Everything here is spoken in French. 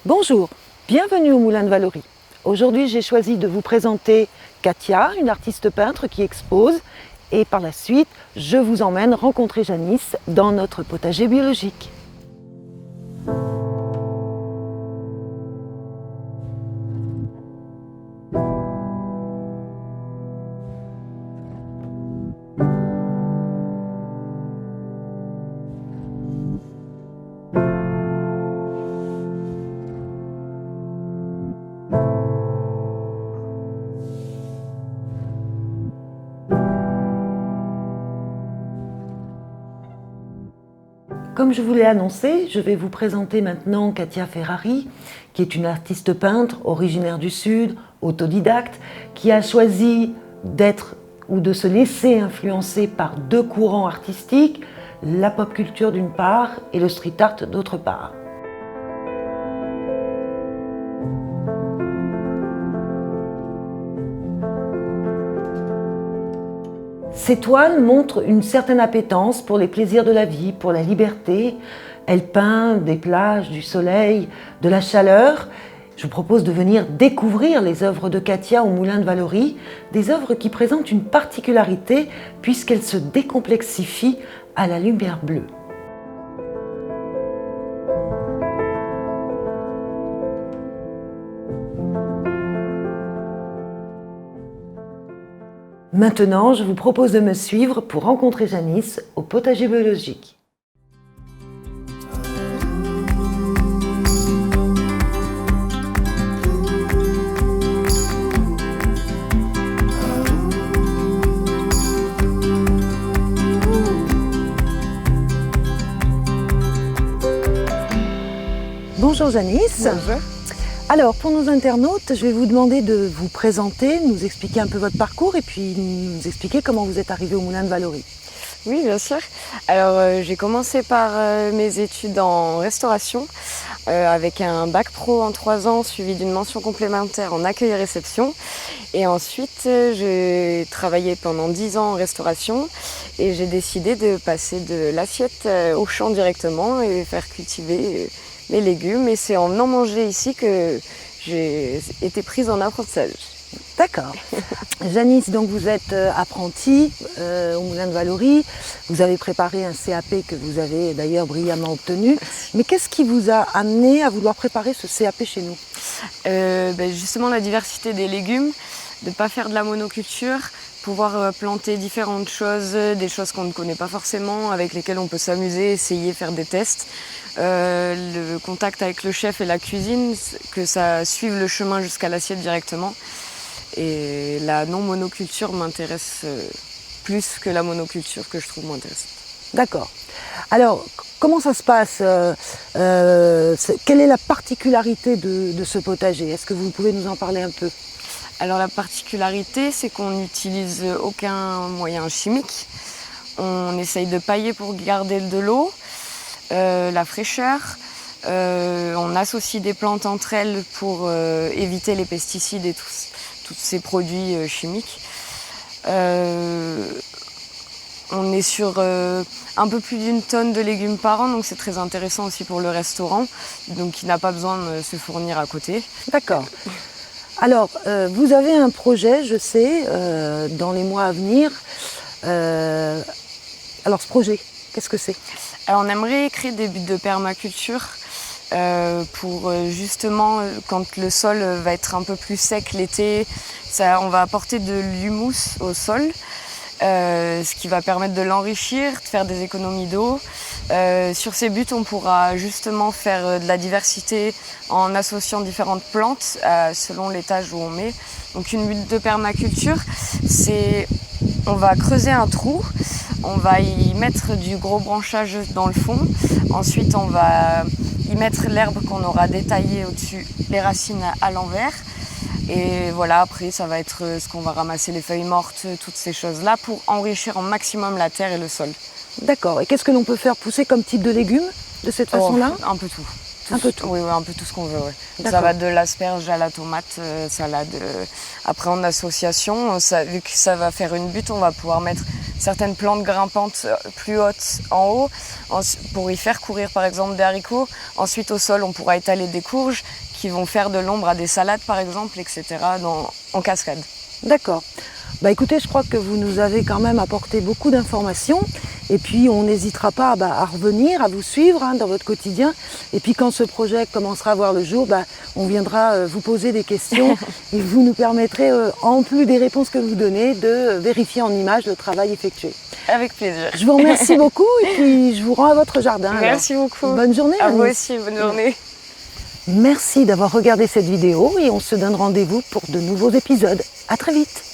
Bonjour, bienvenue au Moulin de Vallauris. Aujourd'hui, j'ai choisi de vous présenter Katia, une artiste peintre qui expose. Et par la suite, je vous emmène rencontrer Janice dans notre potager biologique. Comme je vous l'ai annoncé, je vais vous présenter maintenant Katia Ferrari, qui est une artiste peintre originaire du Sud, autodidacte, qui a choisi d'être ou de se laisser influencer par deux courants artistiques, la pop culture d'une part et le street art d'autre part. Ces toiles montrent une certaine appétence pour les plaisirs de la vie, pour la liberté. Elle peint des plages, du soleil, de la chaleur. Je vous propose de venir découvrir les œuvres de Katia au Moulin de Vallauris, des œuvres qui présentent une particularité puisqu'elles se décomplexifient à la lumière bleue. Maintenant, je vous propose de me suivre pour rencontrer Janice au potager biologique. Bonjour Janice. Bonjour. Alors, pour nos internautes, je vais vous demander de vous présenter, nous expliquer un peu votre parcours et puis nous expliquer comment vous êtes arrivé au Moulin de Vallauris. Oui, bien sûr. Alors, j'ai commencé par mes études en restauration avec un bac pro en 3 ans suivi d'une mention complémentaire en accueil et réception. Et ensuite, j'ai travaillé pendant 10 ans en restauration et j'ai décidé de passer de l'assiette au champ directement et faire cultiver mes légumes. Et c'est en venant manger ici que j'ai été prise en apprentissage. D'accord. Janice, donc vous êtes apprentie au Moulin de Vallauris. Vous avez préparé un CAP que vous avez d'ailleurs brillamment obtenu. Mais qu'est-ce qui vous a amené à vouloir préparer ce CAP chez nous ? Justement, la diversité des légumes, de ne pas faire de la monoculture, pouvoir planter différentes choses, des choses qu'on ne connaît pas forcément, avec lesquelles on peut s'amuser, essayer, faire des tests. Le contact avec le chef et la cuisine, que ça suive le chemin jusqu'à l'assiette directement. Et la non-monoculture m'intéresse plus que la monoculture, que je trouve moins intéressante. D'accord. Alors, comment ça se passe quelle est la particularité de ce potager ? Est-ce que vous pouvez nous en parler un peu ? Alors la particularité, c'est qu'on n'utilise aucun moyen chimique. On essaye de pailler pour garder de l'eau, la fraîcheur. On associe des plantes entre elles pour éviter les pesticides et tous ces produits chimiques. On est sur un peu plus d'1 tonne de légumes par an, donc c'est très intéressant aussi pour le restaurant, donc il n'a pas besoin de se fournir à côté. D'accord. Alors, vous avez un projet, je sais, dans les mois à venir. Alors, ce projet, qu'est-ce que c'est ? Alors, on aimerait créer des buts de permaculture pour justement, quand le sol va être un peu plus sec l'été, on va apporter de l'humus au sol, ce qui va permettre de l'enrichir, de faire des économies d'eau. Sur ces buts, on pourra justement faire de la diversité en associant différentes plantes selon l'étage où on met. Donc une butte de permaculture, on va creuser un trou, on va y mettre du gros branchage dans le fond. Ensuite, on va y mettre l'herbe qu'on aura détaillée au-dessus, les racines à l'envers. Et voilà, après, ça va être ce qu'on va ramasser, les feuilles mortes, toutes ces choses-là, pour enrichir au maximum la terre et le sol. D'accord. Et qu'est-ce que l'on peut faire pousser comme type de légumes de cette façon-là ? Un peu tout. Un peu tout. Oui, un peu tout ce qu'on veut. Ouais. Ça va de l'asperge à la tomate, salade. Après, en association, vu que ça va faire une butte, on va pouvoir mettre certaines plantes grimpantes plus hautes en haut pour y faire courir par exemple des haricots. Ensuite au sol on pourra étaler des courges qui vont faire de l'ombre à des salades par exemple, etc. en cascade. D'accord. Bah écoutez, je crois que vous nous avez quand même apporté beaucoup d'informations et puis on n'hésitera pas à revenir, à vous suivre dans votre quotidien. Et puis quand ce projet commencera à voir le jour, on viendra vous poser des questions et vous nous permettrez, en plus des réponses que vous donnez, de vérifier en images le travail effectué. Avec plaisir. Je vous remercie beaucoup et puis je vous rends à votre jardin. Merci beaucoup. Bonne journée. À vous aussi, bonne journée. Merci d'avoir regardé cette vidéo et on se donne rendez-vous pour de nouveaux épisodes. À très vite.